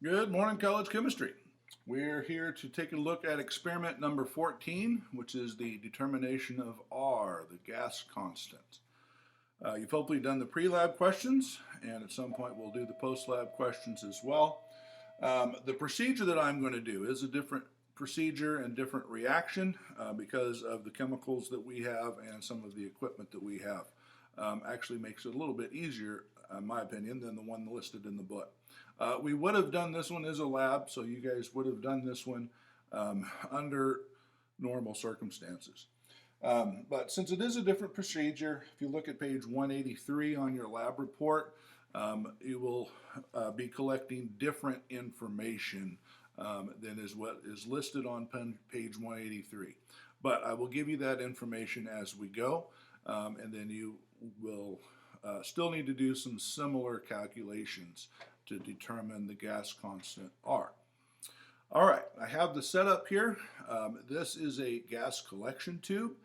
Good morning, college chemistry. We're here to take a look at experiment number 14, which is the determination of R, the gas constant. You've hopefully done the pre-lab questions, and at some point we'll do the post-lab questions as well. The procedure that I'm going to do is a different procedure and different reaction because of the chemicals that we have and some of the equipment that we have. Actually makes it a little bit easier, in my opinion, than the one listed in the book. We would have done this one as a lab, so you guys would have done this one under normal circumstances. But since it is a different procedure, if you look at page 183 on your lab report, you will be collecting different information than is what is listed on page 183. But I will give you that information as we go, and then you will still need to do some similar calculations to determine the gas constant R. All right, I have the setup here. This is a gas collection tube.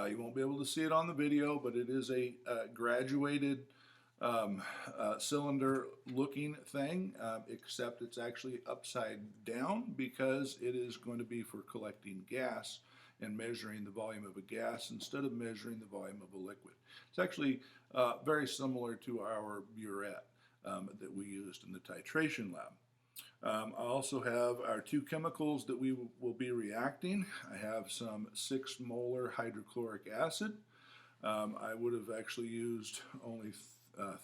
You won't be able to see it on the video, but it is a graduated cylinder looking thing, except it's actually upside down because it is going to be for collecting gas and measuring the volume of a gas instead of measuring the volume of a liquid. It's actually very similar to our burette that we used in the titration lab. I also have our two chemicals that we will be reacting. I have some 6 molar hydrochloric acid. I would have actually used only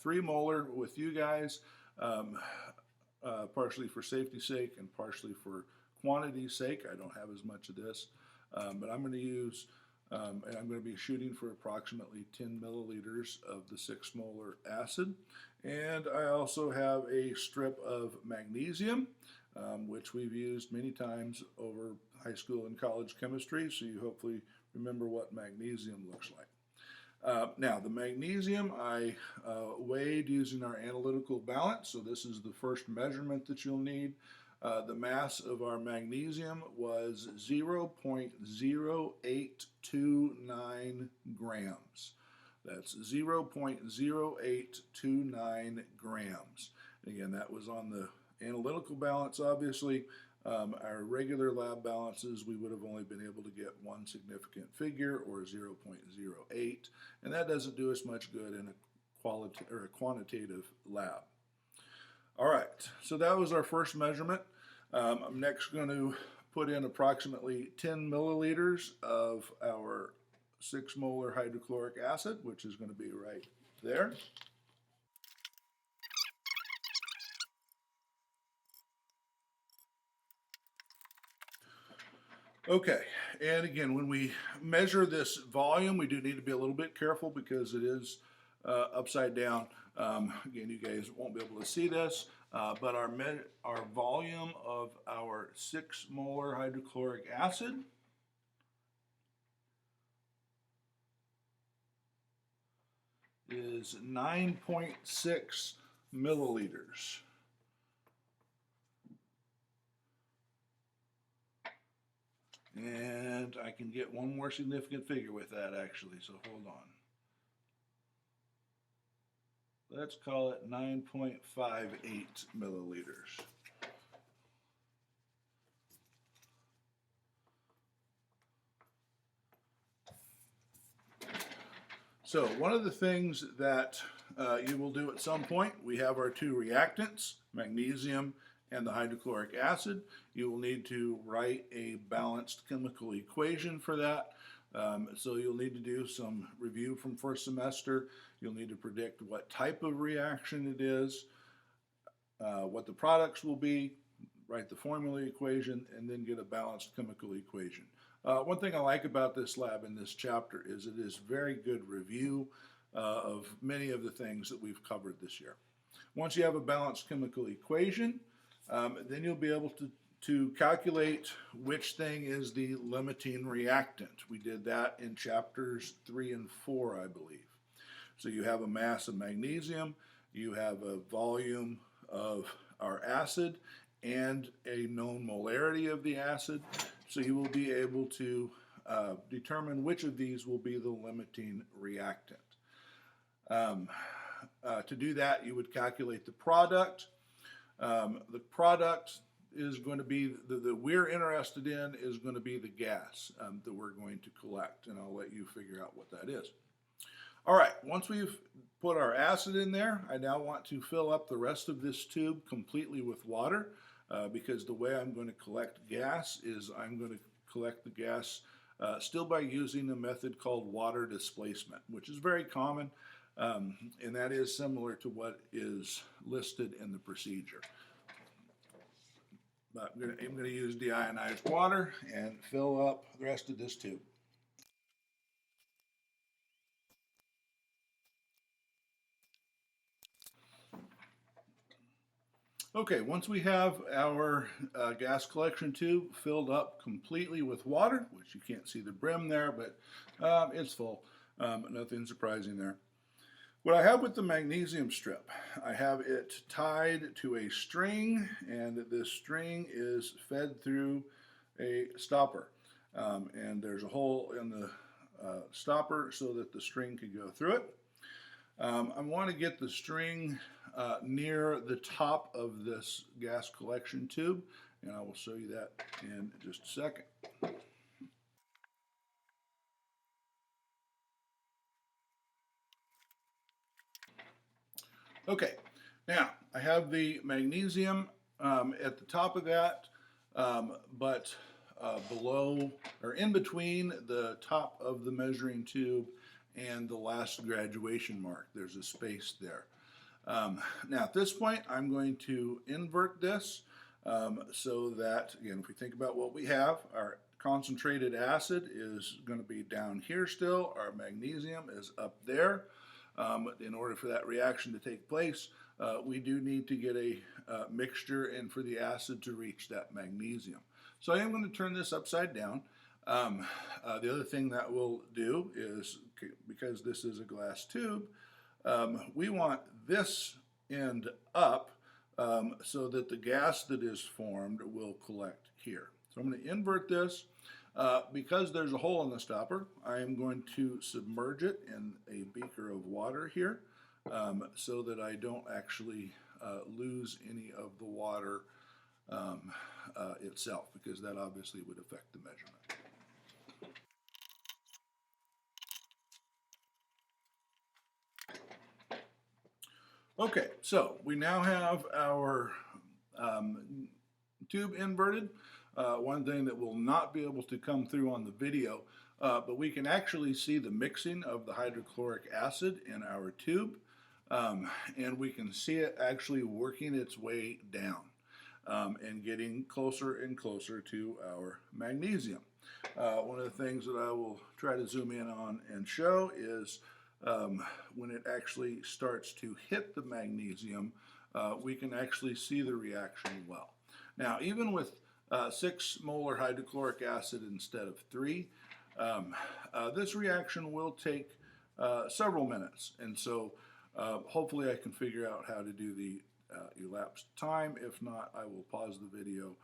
3 molar with you guys, partially for safety's sake and partially for quantity's sake. I don't have as much of this, but I'm going to use, and I'm going to be shooting for approximately 10 milliliters of the 6 molar acid. And I also have a strip of magnesium, which we've used many times over high school and college chemistry, so you hopefully remember what magnesium looks like. Now, the magnesium I weighed using our analytical balance, so this is the first measurement that you'll need. The mass of our magnesium was 0.0829 grams. That's 0.0829 grams. Again, that was on the analytical balance, obviously. Our regular lab balances, we would have only been able to get one significant figure, or 0.08, and that doesn't do us much good in a quantitative lab. All right, so that was our first measurement. I'm next going to put in approximately 10 milliliters of our 6 molar hydrochloric acid, which is going to be right there. Okay, and again, when we measure this volume, we do need to be a little bit careful because it is upside down. Again, you guys won't be able to see this, but our volume of our 6 molar hydrochloric acid is 9.6 milliliters. And I can get one more significant figure with that, actually, so hold on. Let's call it 9.58 milliliters. So one of the things that you will do at some point, we have our two reactants, magnesium and the hydrochloric acid. You will need to write a balanced chemical equation for that. So you'll need to do some review from first semester. You'll need to predict what type of reaction it is, what the products will be, write the formula equation, and then get a balanced chemical equation. One thing I like about this lab in this chapter is it is very good review of many of the things that we've covered this year. Once you have a balanced chemical equation, then you'll be able to calculate which thing is the limiting reactant. We did that in chapters 3 and 4, I believe. So you have a mass of magnesium, you have a volume of our acid, and a known molarity of the acid. So you will be able to determine which of these will be the limiting reactant. To do that, you would calculate the product. The product is going to be, that we're interested in is going to be the gas that we're going to collect, and I'll let you figure out what that is. All right, once we've put our acid in there, I now want to fill up the rest of this tube completely with water because the way I'm going to collect gas is I'm going to collect the gas still by using a method called water displacement, which is very common, and that is similar to what is listed in the procedure. But I'm going to use deionized water and fill up the rest of this tube. Okay, once we have our gas collection tube filled up completely with water, which you can't see the brim there, but it's full, nothing surprising there. What I have with the magnesium strip, I have it tied to a string, and this string is fed through a stopper. And there's a hole in the stopper so that the string can go through it. I want to get the string near the top of this gas collection tube, and I will show you that in just a second. Okay, now I have the magnesium at the top of that, but below or in between the top of the measuring tube and the last graduation mark. There's a space there. Now at this point I'm going to invert this so that, again, if we think about what we have, our concentrated acid is going to be down here still, our magnesium is up there. In order for that reaction to take place, we do need to get a mixture and for the acid to reach that magnesium. So I am going to turn this upside down. The other thing that we'll do is, because this is a glass tube, we want this end up so that the gas that is formed will collect here. So I'm going to invert this. Because there's a hole in the stopper, I am going to submerge it in a beaker of water here so that I don't actually lose any of the water itself, because that obviously would affect the measurement. Okay, so we now have our tube inverted. One thing that will not be able to come through on the video, but we can actually see the mixing of the hydrochloric acid in our tube, and we can see it actually working its way down and getting closer and closer to our magnesium. One of the things that I will try to zoom in on and show is when it actually starts to hit the magnesium, we can actually see the reaction well. Now, even with 6 molar hydrochloric acid instead of 3, this reaction will take several minutes, and so hopefully I can figure out how to do the elapsed time. If not, I will pause the video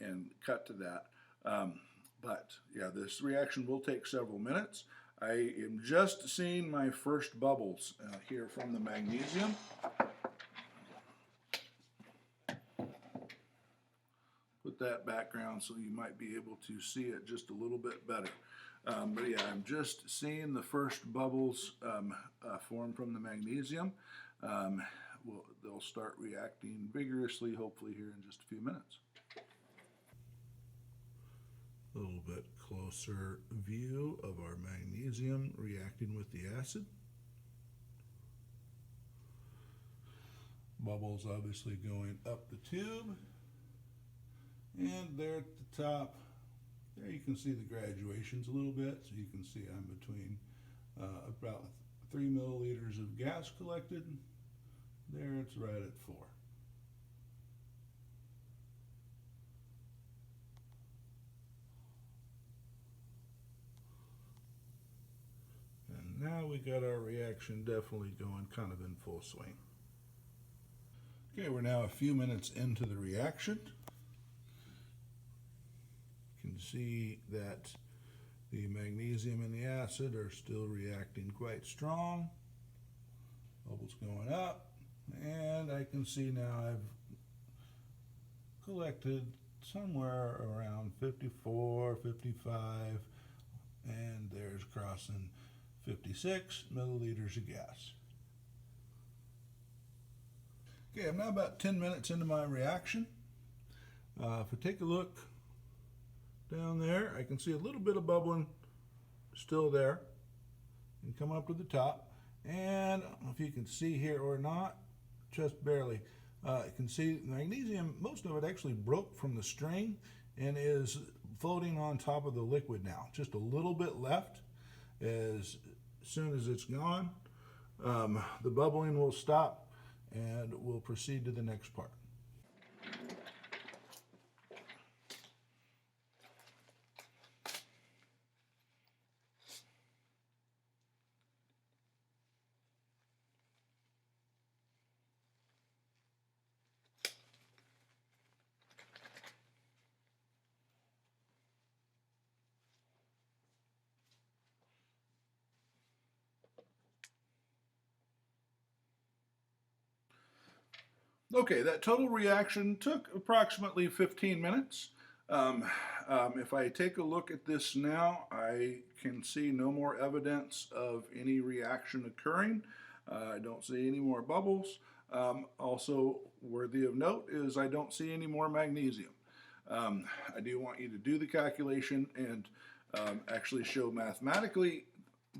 and cut to that. But yeah, this reaction will take several minutes. I am just seeing my first bubbles here from the magnesium. Put that background so you might be able to see it just a little bit better. But yeah, I'm just seeing the first bubbles form from the magnesium. They'll start reacting vigorously, hopefully here in just a few minutes. A little bit closer view of our magnesium reacting with the acid. Bubbles obviously going up the tube. And there at the top, there you can see the graduations a little bit. So you can see I'm between about 3 milliliters of gas collected. There it's right at 4. And now we got our reaction definitely going kind of in full swing. Okay, we're now a few minutes into the reaction. You can see that the magnesium and the acid are still reacting quite strong. Bubbles going up, and I can see now I've collected somewhere around 54, 55, and there's crossing 56 milliliters of gas. Okay, I'm now about 10 minutes into my reaction. If I take a look down there, I can see a little bit of bubbling still there and coming up to the top. And I don't know if you can see here or not, just barely. You can see the magnesium, most of it actually broke from the string and is floating on top of the liquid now. Just a little bit left. As soon as it's gone, the bubbling will stop and we'll proceed to the next part. Okay, that total reaction took approximately 15 minutes. If I take a look at this now, I can see no more evidence of any reaction occurring. I don't see any more bubbles. Also worthy of note is I don't see any more magnesium. I do want you to do the calculation and actually show mathematically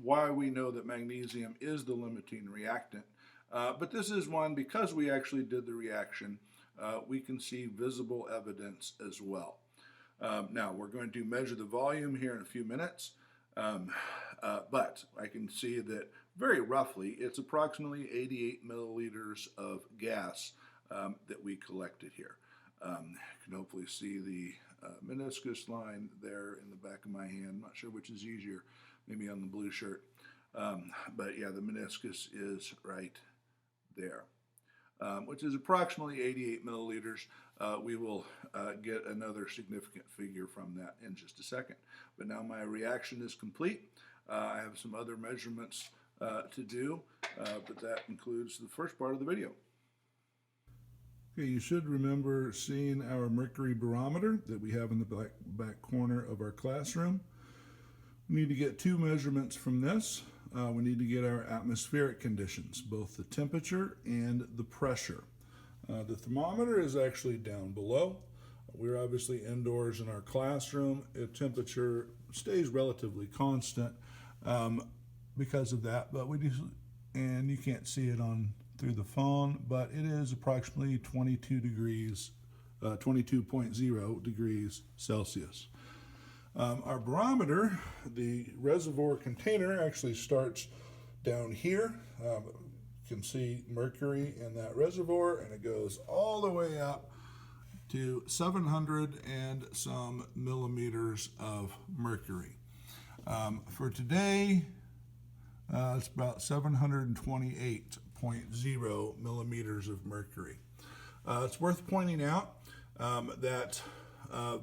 why we know that magnesium is the limiting reactant. But this is one, because we actually did the reaction, we can see visible evidence as well. Now, we're going to measure the volume here in a few minutes, but I can see that very roughly it's approximately 88 milliliters of gas that we collected here. You can hopefully see the meniscus line there in the back of my hand. I'm not sure which is easier, maybe on the blue shirt. But yeah, the meniscus is right there, which is approximately 88 milliliters. We will get another significant figure from that in just a second. But now my reaction is complete. I have some other measurements to do, but that includes the first part of the video. Okay, you should remember seeing our mercury barometer that we have in the back corner of our classroom. We need to get two measurements from this. We need to get our atmospheric conditions, both the temperature and the pressure. The thermometer is actually down below. We're obviously indoors in our classroom. Temperature stays relatively constant because of that, but we do, and you can't see it through the phone, but it is approximately 22 degrees, 22.0 degrees Celsius. Our barometer, the reservoir container, actually starts down here. You can see mercury in that reservoir, and it goes all the way up to 700 and some millimeters of mercury. For today, it's about 728.0 millimeters of mercury. It's worth pointing out that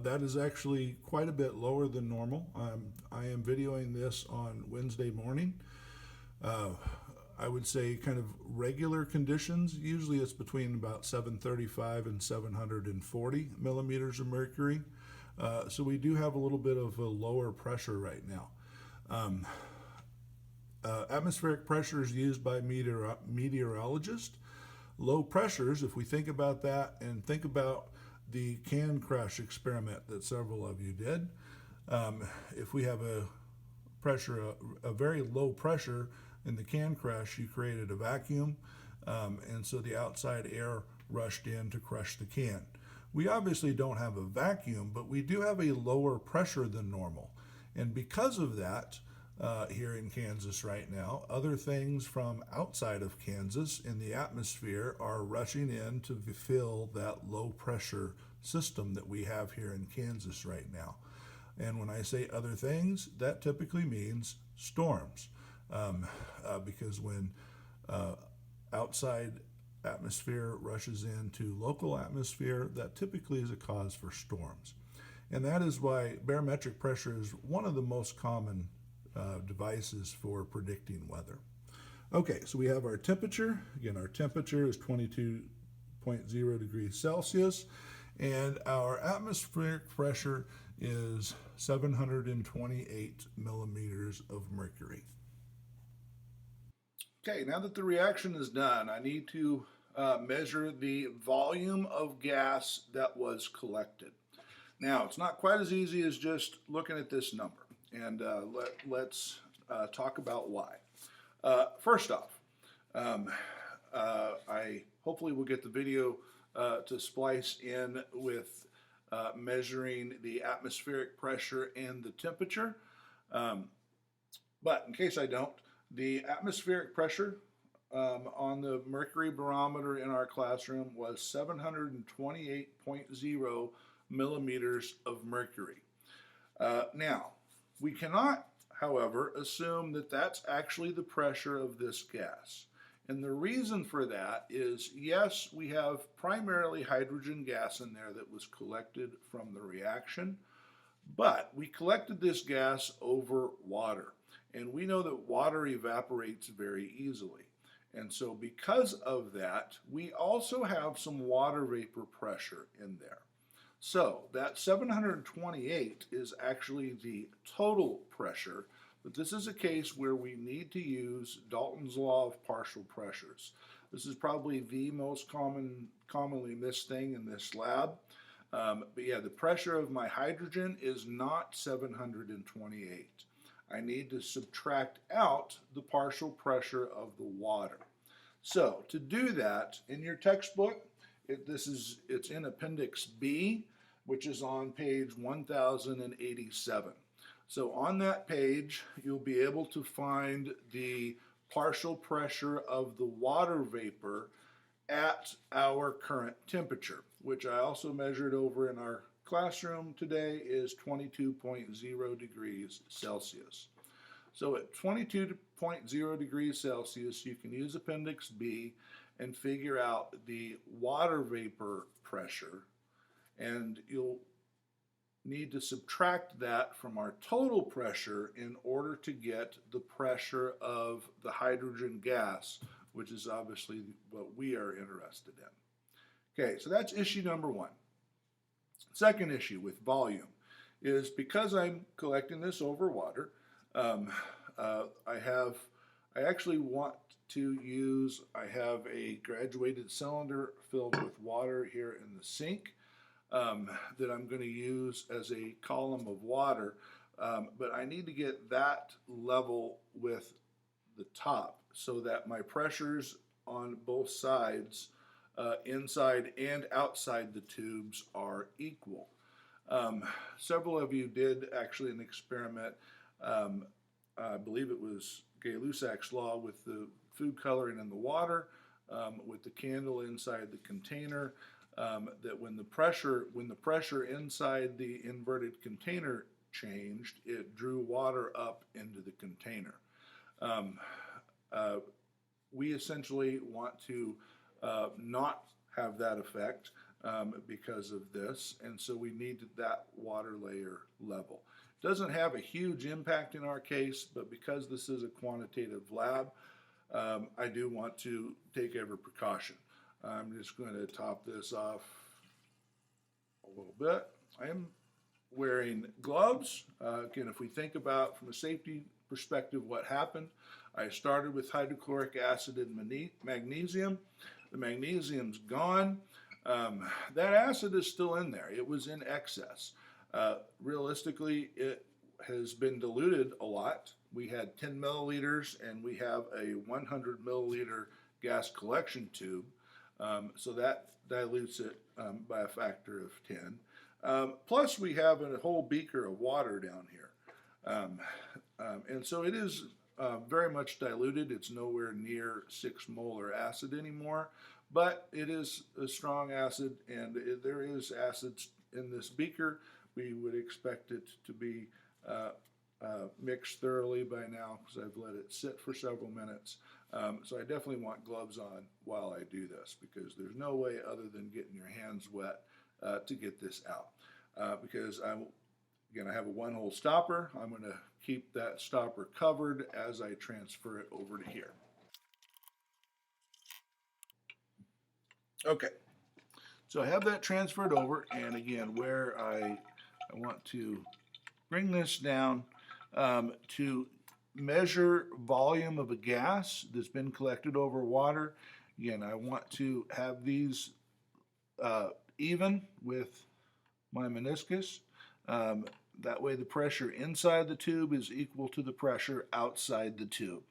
that is actually quite a bit lower than normal. I am videoing this on Wednesday morning. I would say kind of regular conditions, usually it's between about 735 and 740 millimeters of mercury. So we do have a little bit of a lower pressure right now. Atmospheric pressure is used by meteorologists. Low pressures, if we think about that and think about the can crush experiment that several of you did, if we have a very low pressure in the can crush, you created a vacuum, and so the outside air rushed in to crush the can. We obviously don't have a vacuum, but we do have a lower pressure than normal. And because of that, here in Kansas right now, other things from outside of Kansas in the atmosphere are rushing in to fill that low pressure system that we have here in Kansas right now. And when I say other things, that typically means storms. Because when outside atmosphere rushes into local atmosphere, that typically is a cause for storms. And that is why barometric pressure is one of the most common devices for predicting weather. Okay, so we have our temperature. Again, our temperature is 22.0 degrees Celsius. and our atmospheric pressure is 728 millimeters of mercury. Okay, now that the reaction is done, I need to measure the volume of gas that was collected. Now, it's not quite as easy as just looking at this number, and let's talk about why. First off, I hopefully will get the video to splice in with measuring the atmospheric pressure and the temperature. But in case I don't, the atmospheric pressure on the mercury barometer in our classroom was 728.0 millimeters of mercury. Now, we cannot, however, assume that that's actually the pressure of this gas. And the reason for that is, yes, we have primarily hydrogen gas in there that was collected from the reaction, but we collected this gas over water. And we know that water evaporates very easily. And so because of that, we also have some water vapor pressure in there. So that 728 is actually the total pressure, but this is a case where we need to use Dalton's law of partial pressures. This is probably the most commonly missed thing in this lab. But yeah, the pressure of my hydrogen is not 728. I need to subtract out the partial pressure of the water. So to do that, in your textbook, it's in Appendix B, which is on page 1087. So on that page, you'll be able to find the partial pressure of the water vapor at our current temperature, which I also measured over in our classroom today, is 22.0 degrees Celsius. So at 22.0 degrees Celsius, you can use Appendix B and figure out the water vapor pressure, and you'll need to subtract that from our total pressure in order to get the pressure of the hydrogen gas, which is obviously what we are interested in. Okay, so that's issue number one. Second issue with volume is, because I'm collecting this over water, I actually want to use, I have a graduated cylinder filled with water here in the sink that I'm going to use as a column of water, but I need to get that level with the top so that my pressures on both sides, inside and outside the tubes, are equal. Several of you did actually an experiment, I believe it was Gay-Lussac's law, with the food coloring in the water, with the candle inside the container, that when the pressure inside the inverted container changed, it drew water up into the container. We essentially want to not have that effect because of this, and so we need that water layer level. It doesn't have a huge impact in our case, but because this is a quantitative lab, I do want to take every precaution. I'm just going to top this off a little bit. I am wearing gloves. Again, if we think about from a safety perspective what happened, I started with hydrochloric acid and magnesium. The magnesium's gone. That acid is still in there. It was in excess. Realistically, it has been diluted a lot. We had 10 milliliters and we have a 100 milliliter gas collection tube. So that dilutes it by a factor of 10. Plus we have a whole beaker of water down here. And so it is very much diluted. It's nowhere near 6 molar acid anymore, but it is a strong acid, and there is acids in this beaker. We would expect it to be mixed thoroughly by now because I've let it sit for several minutes. So I definitely want gloves on while I do this, because there's no way other than getting your hands wet to get this out. Because again, I have a one-hole stopper. I'm going to keep that stopper covered as I transfer it over to here. Okay, So I have that transferred over, and again, where I want to bring this down to measure volume of a gas that's been collected over water. Again, I want to have these even with my meniscus. That way the pressure inside the tube is equal to the pressure outside the tube.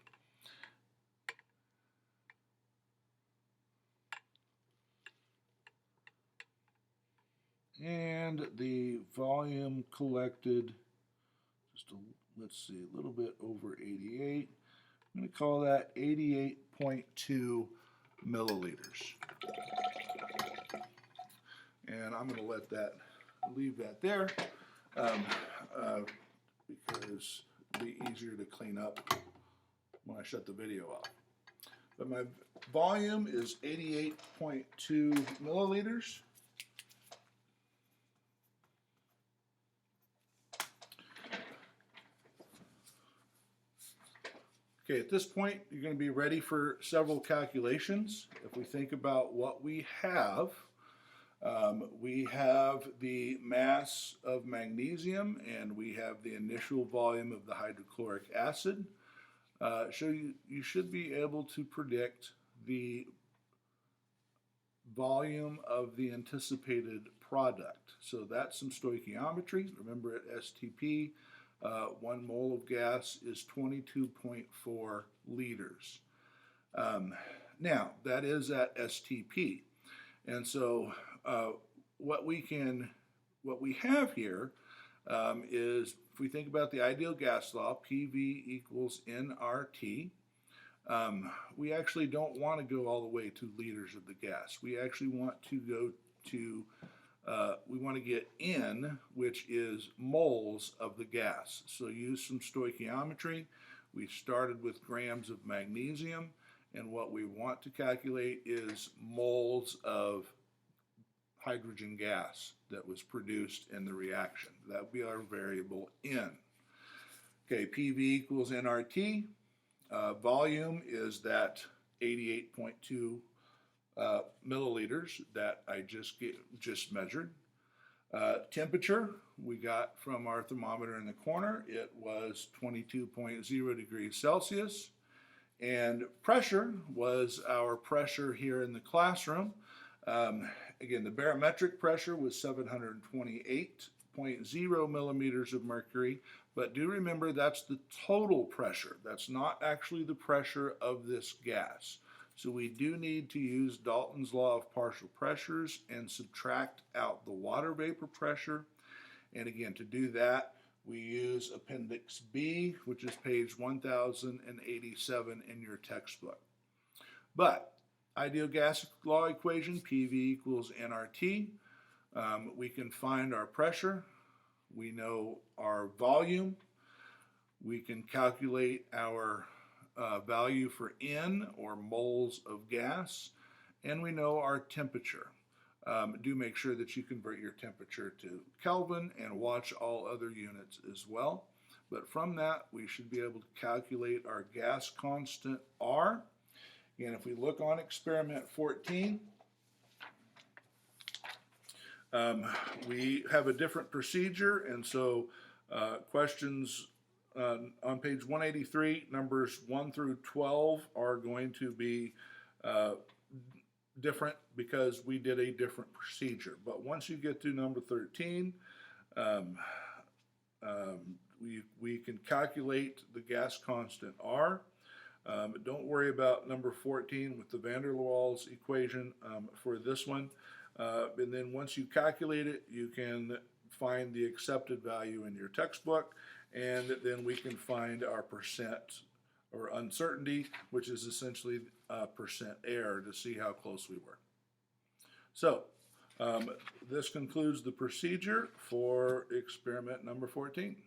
And the volume collected, let's see, a little bit over 88. I'm going to call that 88.2 milliliters. And I'm going to leave that there because it'll be easier to clean up when I shut the video off. But my volume is 88.2 milliliters. Okay, at this point, you're going to be ready for several calculations. If we think about what we have the mass of magnesium, and we have the initial volume of the hydrochloric acid. So you should be able to predict the volume of the anticipated product. So that's some stoichiometry. Remember at STP, 1 mole of gas is 22.4 liters. Now, that is at STP. And so what we have here is, if we think about the ideal gas law, PV equals nRT, we actually don't want to go all the way to liters of the gas. We actually want to go to, we want to get N, which is moles of the gas. So use some stoichiometry. We started with grams of magnesium, and what we want to calculate is moles of hydrogen gas that was produced in the reaction. That would be our variable N. Okay, PV equals nRT. Volume is that 88.2 milliliters that I just measured. Temperature, we got from our thermometer in the corner. It was 22.0 degrees Celsius. And pressure was our pressure here in the classroom. Again, the barometric pressure was 728.0 millimeters of mercury, but do remember that's the total pressure. That's not actually the pressure of this gas. So we do need to use Dalton's law of partial pressures and subtract out the water vapor pressure. And again, to do that, we use Appendix B, which is page 1087 in your textbook. But ideal gas law equation, PV equals nRT. We can find our pressure. We know our volume. We can calculate our value for N, or moles of gas. And we know our temperature. Do make sure that you convert your temperature to Kelvin and watch all other units as well. But from that, we should be able to calculate our gas constant R. And if we look on experiment 14, we have a different procedure, and so questions on page 183, numbers 1 through 12 are going to be different because we did a different procedure. But once you get to number 13, we can calculate the gas constant R. Don't worry about number 14 with the van der Waals equation for this one. And then once you calculate it, you can find the accepted value in your textbook, and then we can find our percent or uncertainty, which is essentially percent error, to see how close we were. So this concludes the procedure for experiment number 14.